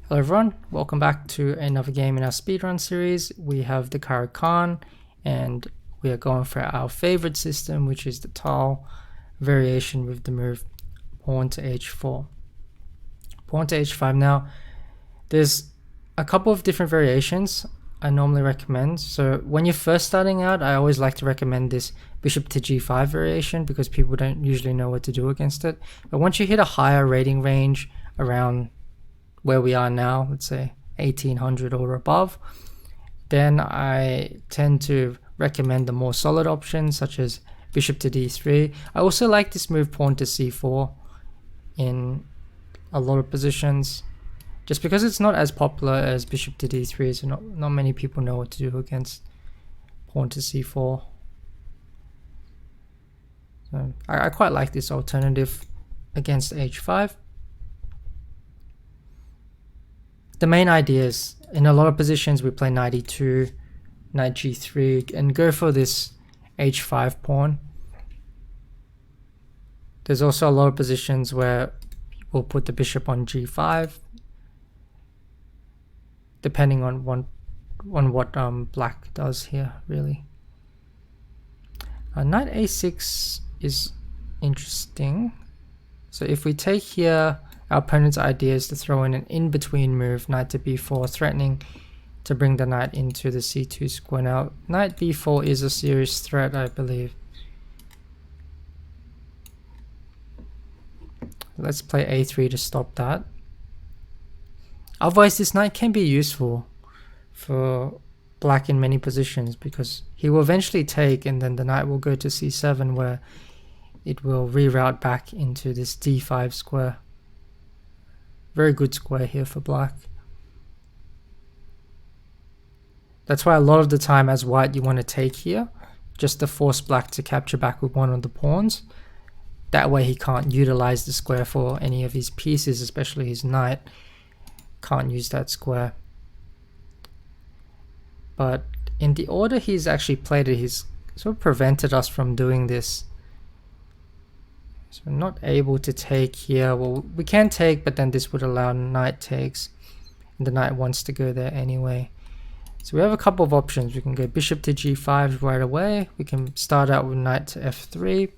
Hello everyone, welcome back to another game in our speedrun series. We have the Caro-Kann and we are going for our favorite system, which is the tile variation with the move pawn to h4. Pawn to h5. Now, there's a couple of different variations I normally recommend. So when you're first starting out, I always like to recommend this bishop to g5 variation because people don't usually know what to do against it. But once you hit a higher rating range around where we are now, let's say 1800 or above, then I tend to recommend the more solid options such as bishop to d3. I also like this move pawn to c4 in a lot of positions, just because it's not as popular as bishop to d3, so not many people know what to do against pawn to c4. So I quite like this alternative against h5. The main idea is, in a lot of positions we play knight e2, knight g3, and go for this h5 pawn. There's also a lot of positions where we'll put the bishop on g5, depending on what black does here, really. Knight a6 is interesting. So if we take here, our opponent's idea is to throw in an in-between move, knight to b4, threatening to bring the knight into the c2 square. Now, knight b4 is a serious threat, I believe. Let's play a3 to stop that. Otherwise, this knight can be useful for black in many positions because he will eventually take, and then the knight will go to c7 where it will reroute back into this d5 square. Very good square here for black. That's why a lot of the time as white you want to take here, just to force black to capture back with one of the pawns. That way he can't utilize the square for any of his pieces, especially his knight. Can't use that square. But in the order he's actually played it, he's sort of prevented us from doing this. So we're not able to take here. Well, we can take, but then this would allow knight takes. And the knight wants to go there anyway. So we have a couple of options. We can go bishop to g5 right away. We can start out with knight to f3.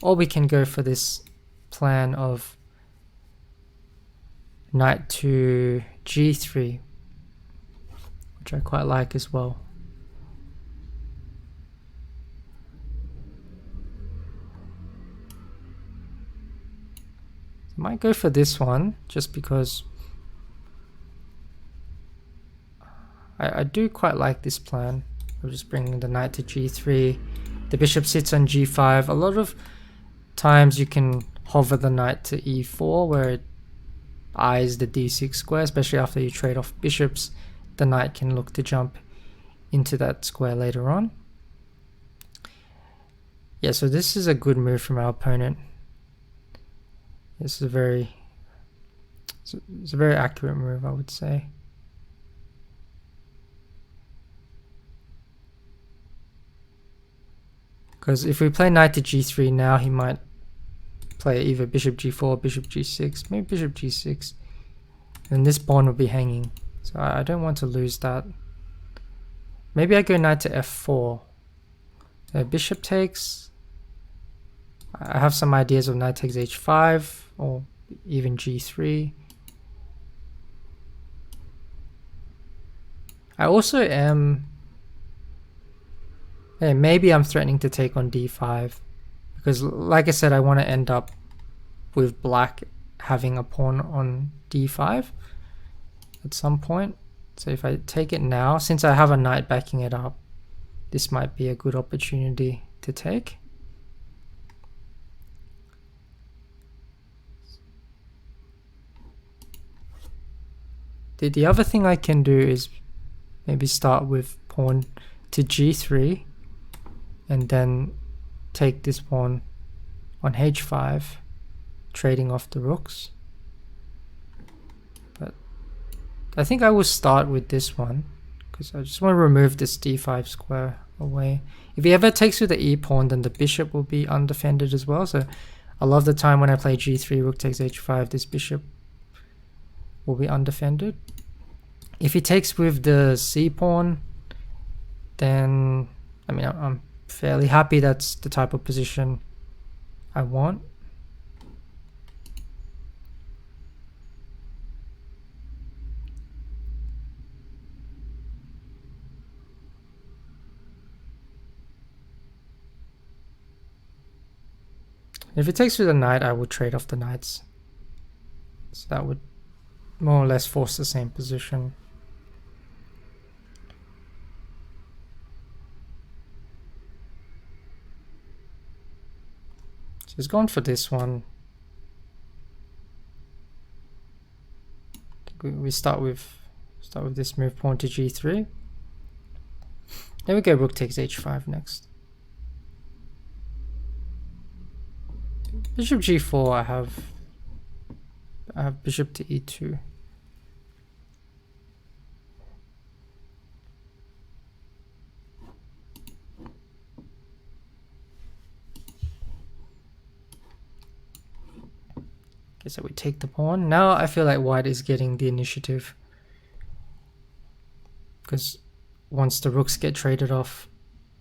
Or we can go for this plan of knight to g3, which I quite like as well. I might go for this one just because I do quite like this plan. I'm just bringing the knight to g3. The bishop sits on g5. A lot of times you can hover the knight to e4 where it eyes the d6 square, especially after you trade off bishops. The knight can look to jump into that square later on. Yeah, so this is a good move from our opponent. This is a very accurate move, I would say. Because if we play knight to g3 now, he might play either bishop g4, bishop g6, maybe bishop g6. And this pawn will be hanging. So I don't want to lose that. Maybe I go knight to f4. Bishop takes. I have some ideas of knight takes h5 or even g3. I also am... Hey, maybe I'm threatening to take on d5 because, like I said, I want to end up with black having a pawn on d5 at some point. So if I take it now, since I have a knight backing it up, this might be a good opportunity to take. The other thing I can do is maybe start with pawn to g3 and then take this pawn on h5, trading off the rooks. But I think I will start with this one because I just want to remove this d5 square away. If he ever takes with the e pawn, then the bishop will be undefended as well. So a lot of the time when I play g3, rook takes h5, this bishop will be undefended. If he takes with the c pawn, then I mean I'm fairly happy. That's the type of position I want. If it takes with the knight, I would trade off the knights. So that would more or less force the same position. So he's gone for this one. We start with this move, pawn to g3. Then we go rook takes h5 next. Bishop g4, I have bishop to e2. Okay, so we take the pawn. Now I feel like white is getting the initiative, because once the rooks get traded off,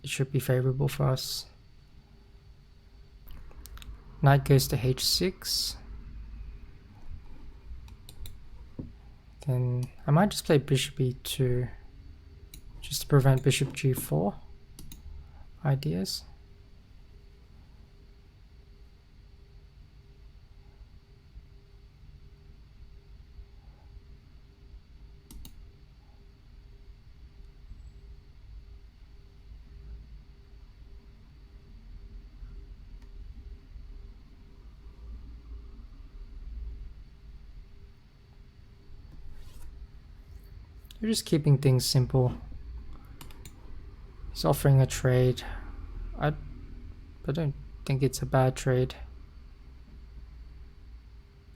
it should be favorable for us. Knight goes to h6. Then I might just play bishop e2 just to prevent bishop g4 ideas. We're just keeping things simple. He's offering a trade. I don't think it's a bad trade.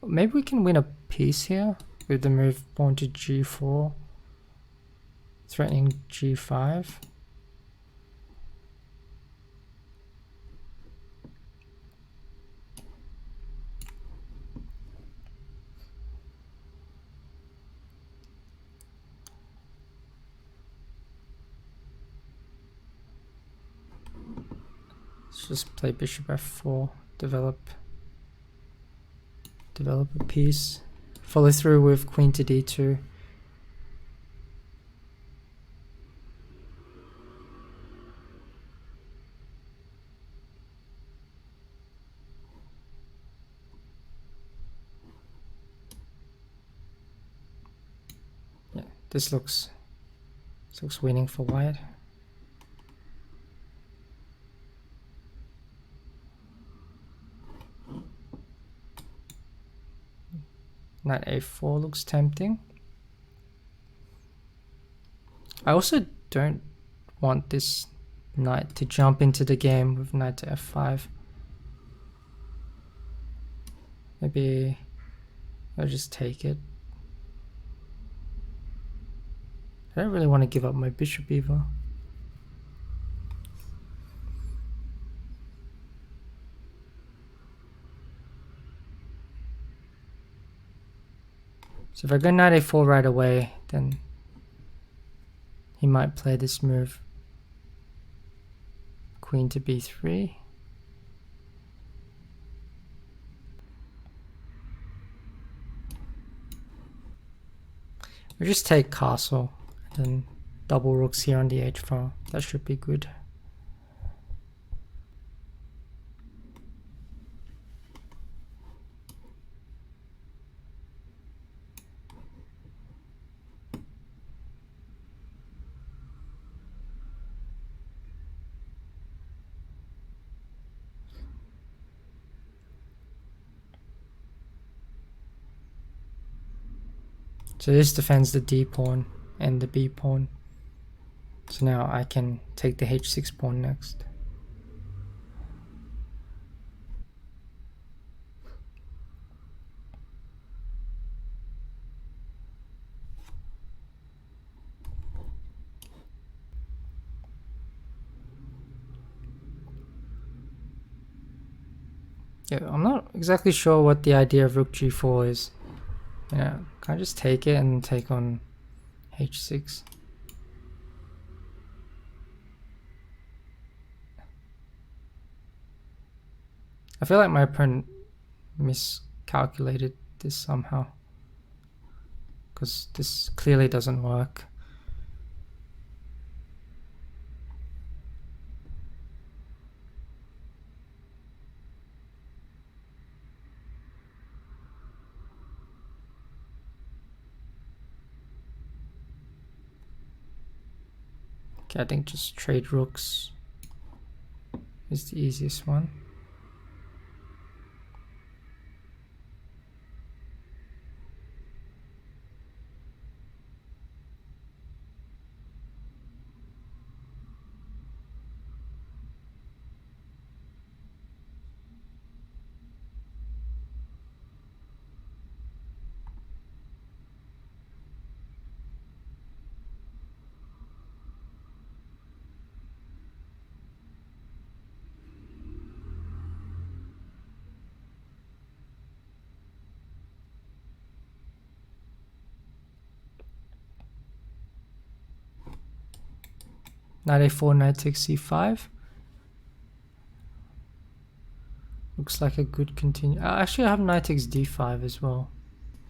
Maybe we can win a piece here with the move pawn to g4, threatening g5. Let's just play bishop f4, develop a piece, follow through with queen to d2. Yeah, this looks winning for white. Knight a4 looks tempting. I also don't want this knight to jump into the game with knight to f5. Maybe I'll just take it. I don't really want to give up my bishop either. So if I go knight a4 right away, then he might play this move, queen to b3. We just take castle, and then double rooks here on the h file. That should be good. So this defends the d pawn and the b pawn. So now I can take the h6 pawn next. Yeah, I'm not exactly sure what the idea of rook g4 is. Yeah, can I just take it and take on h6? I feel like my opponent miscalculated this somehow, because this clearly doesn't work. Okay, I think just trade rooks is the easiest one. Knight a4, knight takes c5. Looks like a good continue. Actually, I have knight takes d5 as well.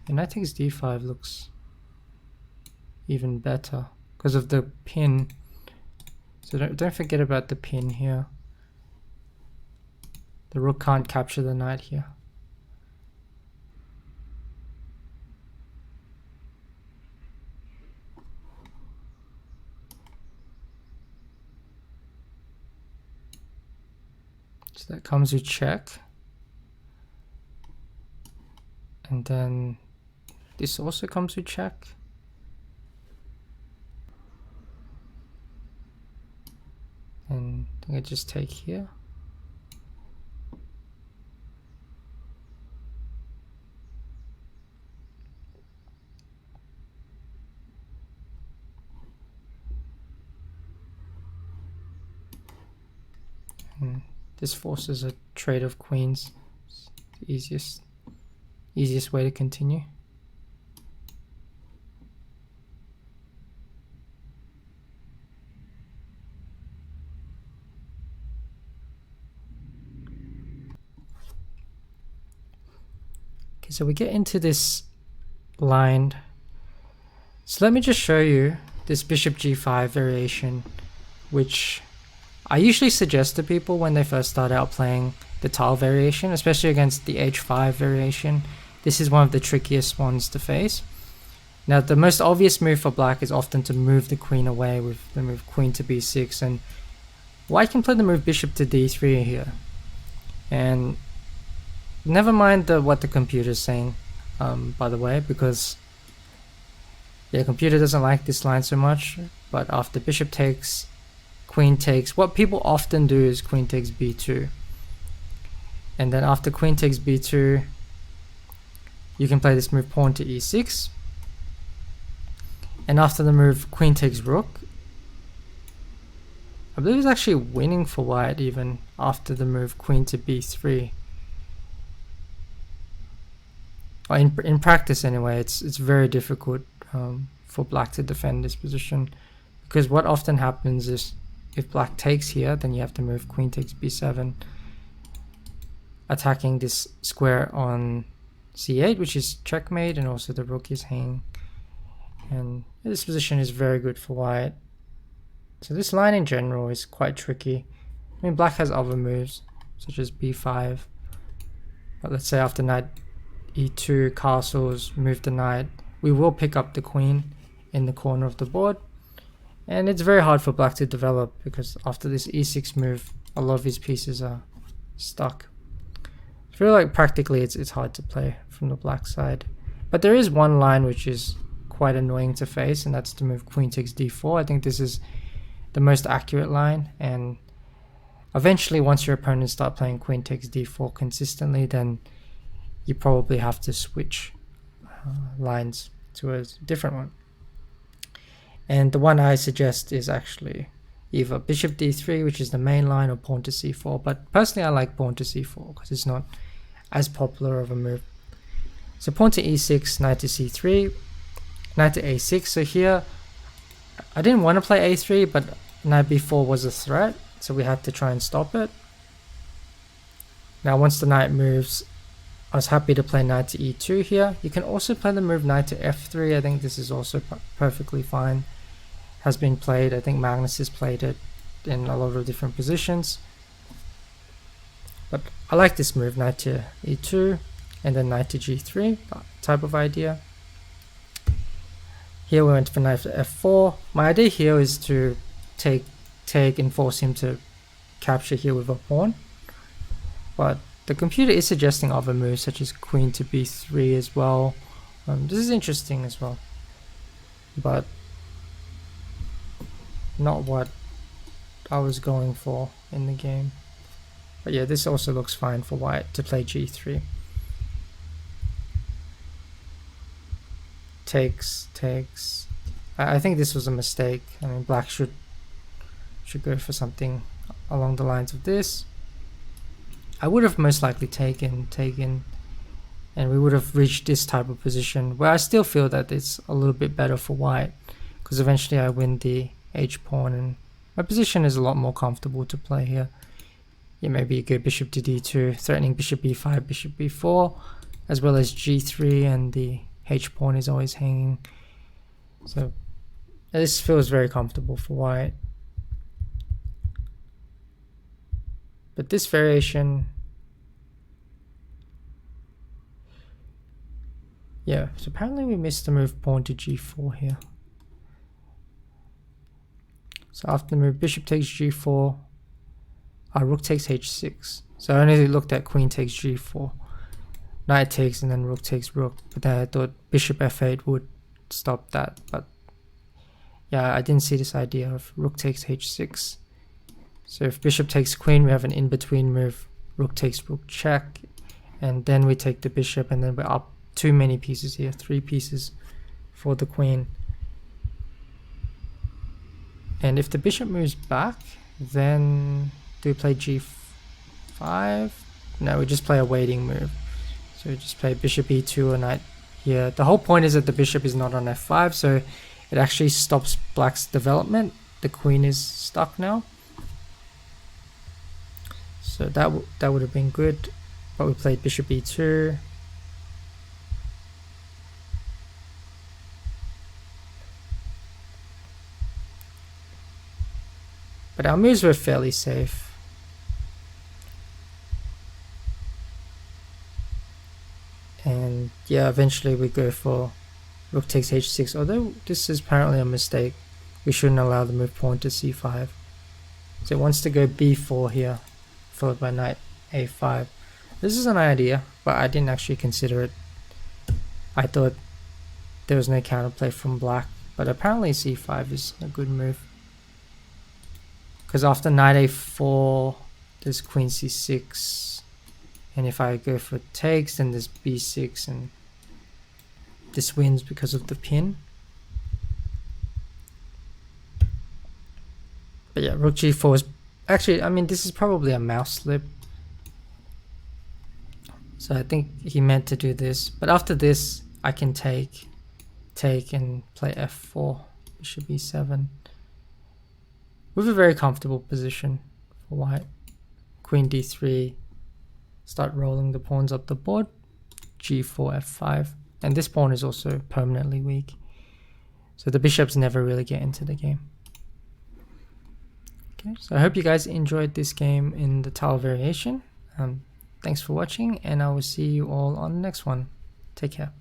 And knight takes d5 looks even better because of the pin. So don't forget about the pin here. The rook can't capture the knight here. So that comes with check. And then this also comes with check. And I think I just take here. And this forces a trade of queens. It's the easiest way to continue. Okay, so we get into this line. So let me just show you this bishop g5 variation, which I usually suggest to people when they first start out playing the tile variation, especially against the h5 variation. This is one of the trickiest ones to face. Now, the most obvious move for black is often to move the queen away with the move queen to b6, and white can play the move bishop to d3 here. And never mind what the computer's saying, by the way, because the computer doesn't like this line so much. But after bishop takes, queen takes, what people often do is queen takes b2. And then after queen takes b2, you can play this move pawn to e6. And after the move queen takes rook, I believe it's actually winning for white even after the move queen to b3. Or in practice anyway, it's very difficult for black to defend this position, because what often happens is if black takes here, then you have to move queen takes b7, attacking this square on c8, which is checkmate, and also the rook is hanging. And this position is very good for white. So this line in general is quite tricky. I mean, black has other moves such as b5, but let's say after knight e2 castles, move the knight, we will pick up the queen in the corner of the board, and it's very hard for black to develop because after this e6 move, a lot of his pieces are stuck. I feel like practically it's hard to play from the black side, but there is one line which is quite annoying to face, and that's to move queen takes d4. I think this is the most accurate line, and eventually once your opponents start playing queen takes d4 consistently, then you probably have to switch lines to a different one. And the one I suggest is actually either bishop d3, which is the main line, or pawn to c4. But personally I like pawn to c4 because it's not as popular of a move. So pawn to e6, knight to c3, knight to a6. So here, I didn't want to play a3, but knight b4 was a threat, so we had to try and stop it. Now once the knight moves, I was happy to play knight to e2 here. You can also play the move knight to f3. I think this is also perfectly fine. Has been played. I think Magnus has played it in a lot of different positions. But I like this move, knight to e2 and then knight to g3 type of idea. Here we went for knight to f4. My idea here is to take and force him to capture here with a pawn. But the computer is suggesting other moves such as queen to b3 as well. This is interesting as well, but not what I was going for in the game. But yeah, this also looks fine for white to play g3. Takes. I think this was a mistake. I mean, black should go for something along the lines of this. I would have most likely taken, and we would have reached this type of position where I still feel that it's a little bit better for white, because eventually I win the h pawn and my position is a lot more comfortable to play here. Yeah, maybe you go bishop to d2, threatening bishop b5, bishop b4, as well as g3, and the h pawn is always hanging. So this feels very comfortable for white. But this variation, yeah, so apparently we missed the move pawn to g4 here. So after the move bishop takes g4, rook takes h6. So I only looked at queen takes g4, knight takes, and then rook takes rook. But then I thought bishop f8 would stop that. But yeah, I didn't see this idea of rook takes h6. So if bishop takes queen, we have an in-between move, rook takes rook check, and then we take the bishop, and then we're up too many pieces here, 3 pieces for the queen. And if the bishop moves back, then do we play g5? No, we just play a waiting move. So we just play bishop e2 or knight here. The whole point is that the bishop is not on f5, so it actually stops black's development. The queen is stuck now. So that would have been good, but we played bishop e2. But our moves were fairly safe. And yeah, eventually we go for rook takes h6, although this is apparently a mistake. We shouldn't allow the move pawn to c5. So it wants to go b4 here, followed by knight a5. This is an idea, but I didn't actually consider it. I thought there was no counterplay from black, but apparently c5 is a good move. Because after knight a4, there's queen c6, and if I go for takes, then there's b6, and this wins because of the pin. But yeah, rook g4 is actually, I mean, this is probably a mouse slip. So I think he meant to do this. But after this, I can take and play f4, bishop e7. With a very comfortable position for white. Queen d3, start rolling the pawns up the board. g4, f5. And this pawn is also permanently weak. So the bishops never really get into the game. Okay, so I hope you guys enjoyed this game in the tile variation. Thanks for watching, and I will see you all on the next one. Take care.